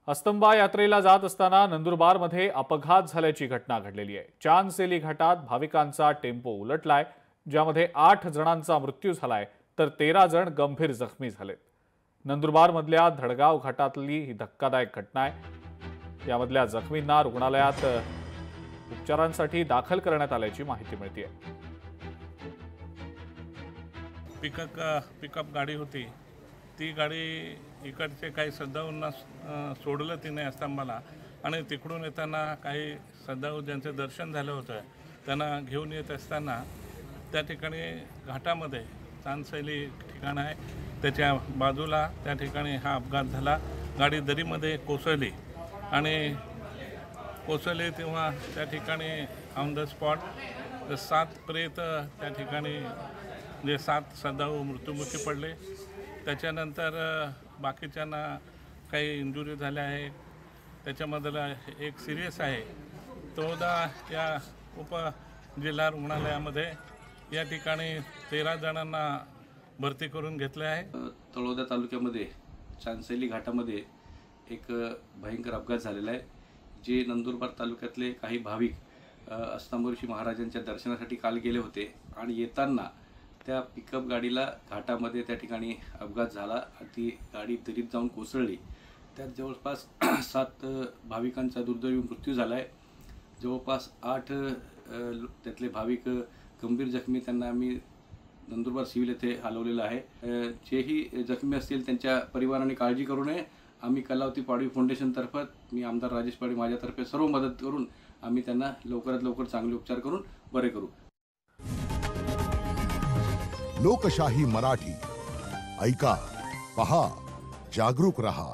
अस्तंबा यात्रेला जात असताना नंदुरबारमध्ये अपघात झाल्याची घटना घडलेली आहे। चांदसेली घाटात भाविकांचा टेम्पो उलटलाय, ज्यामध्ये 8 जणांचा मृत्यू झालाय तर 13 जण गंभीर जखमी झालेत। नंदुरबारमधल्या धडगाव घाटातली ही धक्कादायक घटना आहे। यामधल्या जखमींना रुग्णालयात उपचारांसाठी दाखल करण्यात आल्याची माहिती मिळते। पिकअप गाडी होती, ती गाडी इकडचे काही श्रद्धाळूंना सोडलं तिने अस्तंबाला, आणि तिकडून येताना काही श्रद्धाळू ज्यांचं दर्शन झालं होतं त्यांना घेऊन येत असताना त्या ठिकाणी घाटामध्ये चांदसैली ठिकाण आहे, त्याच्या बाजूला त्या ठिकाणी हा अपघात झाला। गाडी दरीमध्ये कोसळली आणि कोसळली तेव्हा त्या ठिकाणी ऑन द स्पॉट 7 प्रेत त्या ठिकाणी 7 श्रद्धाळू मृत्युमुखी पडले। त्याच्यानंतर बाकीच्यांना काही इंजुरी झाल्या आहे, त्याच्यामधला एक सिरियस आहे। तळोदा या उपजिल्हा रुग्णालयामध्ये या ठिकाणी 13 जणांना भरती करून घेतले आहे। तळोदा तालुक्यामध्ये चांदसैली घाटामध्ये एक भयंकर अपघात झालेला आहे, जे नंदुरबार तालुक्यातले काही भाविक अस्तंबा महाराजांच्या दर्शनासाठी काल गेले होते आणि येताना त्या पिकअप गाडीला घाटामध्ये त्या ठिकाणी अपघात झाला आणि ती गाडी दरीत जाऊन कोसळली। त्यात जवळपास 7 भाविकांचा दुर्दैवी मृत्यू झाला आहे। जवळपास 8 त्यातले भाविक गंभीर जखमी, त्यांना आम्ही नंदुरबार सिव्हिल येथे हलवलेलं आहे। जेही जखमी असतील त्यांच्या परिवाराने काळजी करू नये। आम्ही कलावती पाडवी फाउंडेशनतर्फे, मी आमदार राजेश पाडवी माझ्यातर्फे सर्व मदत करून आम्ही त्यांना लवकरात लवकर चांगले उपचार करून बरे करू। लोकशाही मराठी ऐका, पहा, जागरूक रहा।